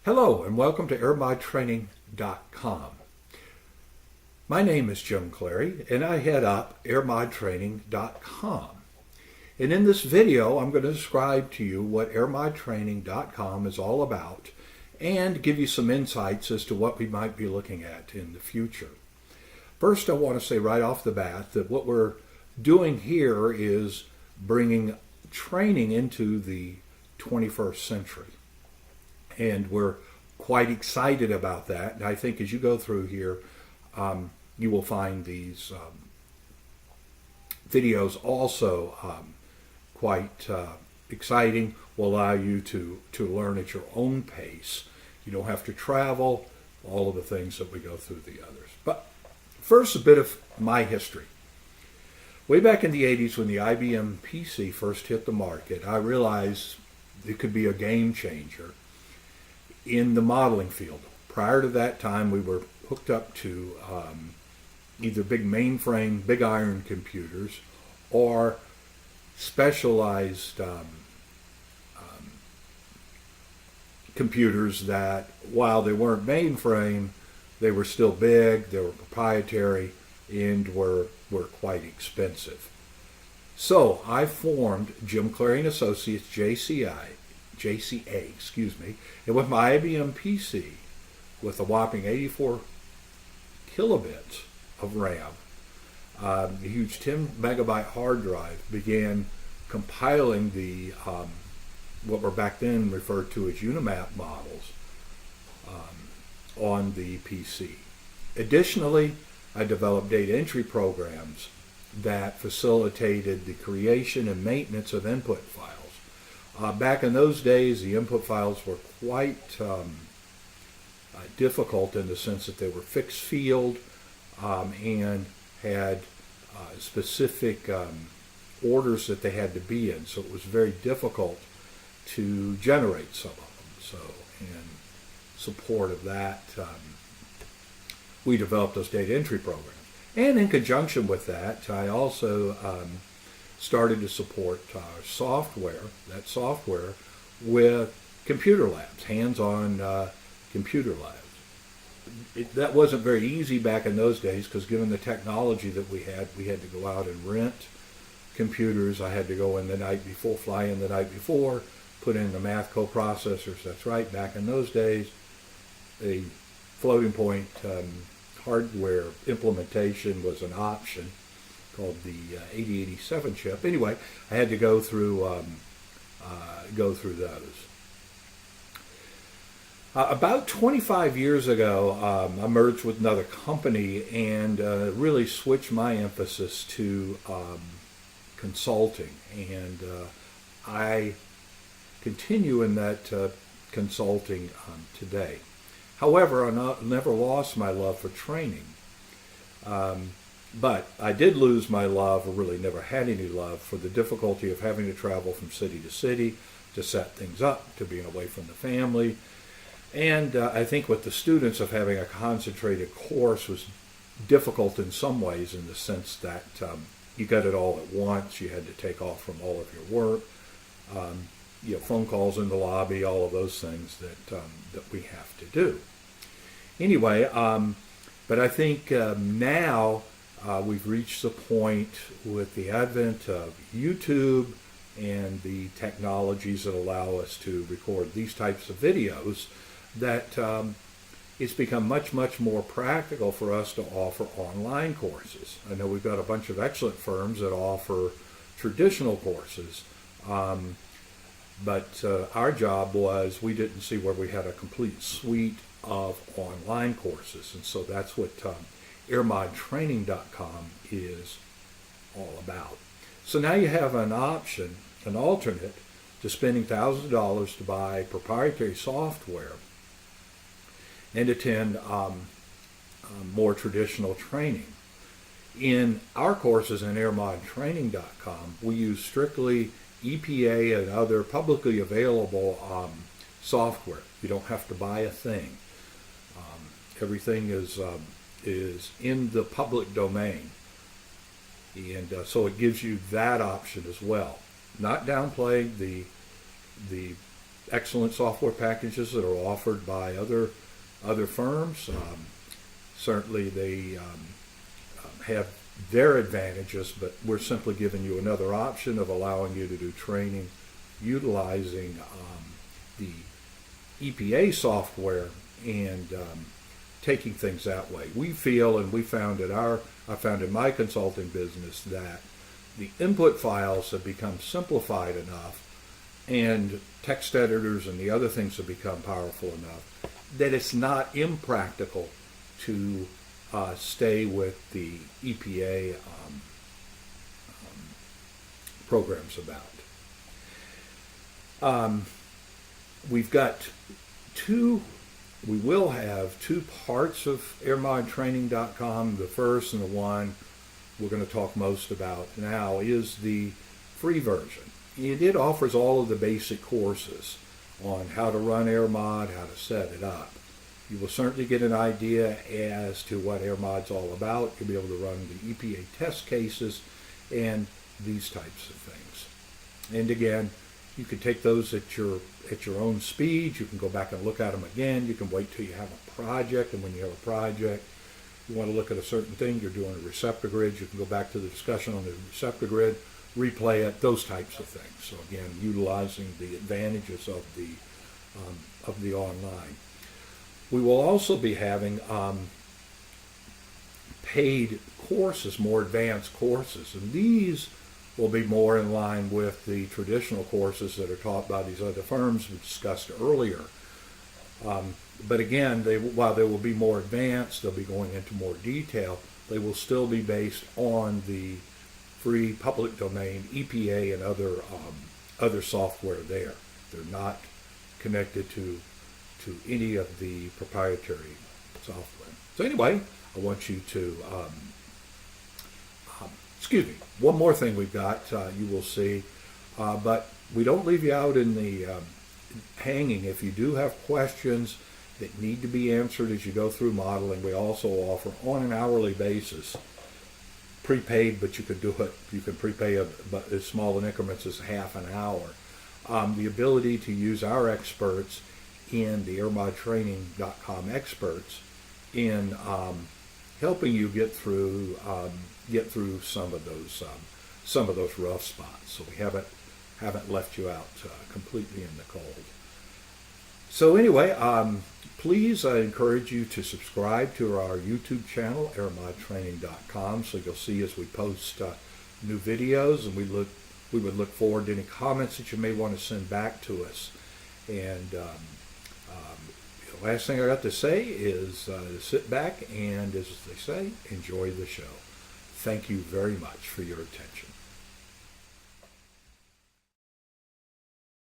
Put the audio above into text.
Hello and welcome to AERMODtraining.com. My name is Jim Clary and I head up AERMODtraining.com. And in this video I'm going to describe to you what AERMODtraining.com is all about and give you some insights as to what we might be looking at in the future. First, I want to say right off the bat that what we're doing here is bringing training into the 21st century. And we're quite excited about that. And I think as you go through here, you will find these videos also quite exciting, will allow you to learn at your own pace. You don't have to travel, all of the things that we go through the others. But first, a bit of my history. Way back in the 80s when the IBM PC first hit the market, I realized it could be a game changer in the modeling field. Prior to that time, we were hooked up to either big mainframe, big iron computers, or specialized computers that, while they weren't mainframe, they were still big, they were proprietary, and were quite expensive. So I formed Jim Clary & Associates, JCA, and with my IBM PC, with a whopping 84 kilobits of RAM, a huge 10 megabyte hard drive, began compiling the what were back then referred to as Unimap models on the PC. Additionally, I developed data entry programs that facilitated the creation and maintenance of input files. Back in those days, the input files were quite difficult in the sense that they were fixed field and had specific orders that they had to be in. So it was very difficult to generate some of them. So in support of that, we developed those data entry programs. And in conjunction with that, I also started to support software with computer labs, hands-on computer labs. That wasn't very easy back in those days because given the technology that we had to go out and rent computers. I had to go in the night before, fly in the night before, put in the math coprocessors. That's right, back in those days, a floating point hardware implementation was an option called the 8087 chip. Anyway, I had to go through those. About 25 years ago, I merged with another company and really switched my emphasis to consulting. And I continue in that consulting today. However, I never lost my love for training. But I did lose my love, or really never had any love, for the difficulty of having to travel from city to city to set things up, to being away from the family. And I think with the students of having a concentrated course was difficult in some ways, in the sense that you got it all at once. You had to take off from all of your work, phone calls in the lobby, all of those things that we have to do. Anyway, but I think now we've reached the point with the advent of YouTube and the technologies that allow us to record these types of videos that it's become much, much more practical for us to offer online courses. I know we've got a bunch of excellent firms that offer traditional courses, but our job was, we didn't see where we had a complete suite of online courses, and so that's what AERMODtraining.com is all about. So now you have an option, an alternate to spending thousands of dollars to buy proprietary software and attend more traditional training. In our courses in AERMODtraining.com, we use strictly EPA and other publicly available software. You don't have to buy a thing. Everything is in the public domain, and so it gives you that option as well. Not downplaying the excellent software packages that are offered by other firms. Certainly they have their advantages, but we're simply giving you another option of allowing you to do training utilizing the EPA software and taking things that way. We feel, and we found I found in my consulting business, that the input files have become simplified enough and text editors and the other things have become powerful enough that it's not impractical to stay with the EPA programs about. We will have two parts of AERMODtraining.com. The first, and the one we're going to talk most about now, is the free version. It offers all of the basic courses on how to run AERMOD, how to set it up. You will certainly get an idea as to what AERMOD's all about. You'll be able to run the EPA test cases and these types of things. And again, you can take those at your own speed. You can go back and look at them again. You can wait till you have a project, and when you have a project, you want to look at a certain thing, you're doing a receptor grid, you can go back to the discussion on the receptor grid, replay it, those types of things. So again, utilizing the advantages of the online. We will also be having paid courses, more advanced courses, and these will be more in line with the traditional courses that are taught by these other firms we discussed earlier. But again, while they will be more advanced, they'll be going into more detail, they will still be based on the free public domain EPA and other software there. They're not connected to any of the proprietary software. So anyway, I want you to, one more thing we've got, you will see, but we don't leave you out in the hanging. If you do have questions that need to be answered as you go through modeling, we also offer on an hourly basis, prepaid, but you can do it, you can prepay as small in increments as half an hour. The ability to use our experts in the AERMODtraining.com experts in helping you get through some of those rough spots. So we haven't left you out completely in the cold. So anyway, please, I encourage you to subscribe to our YouTube channel, AERMODtraining.com, so you'll see as we post new videos, and we would look forward to any comments that you may want to send back to us. And the last thing I got to say is to sit back and, as they say, enjoy the show. Thank you very much for your attention.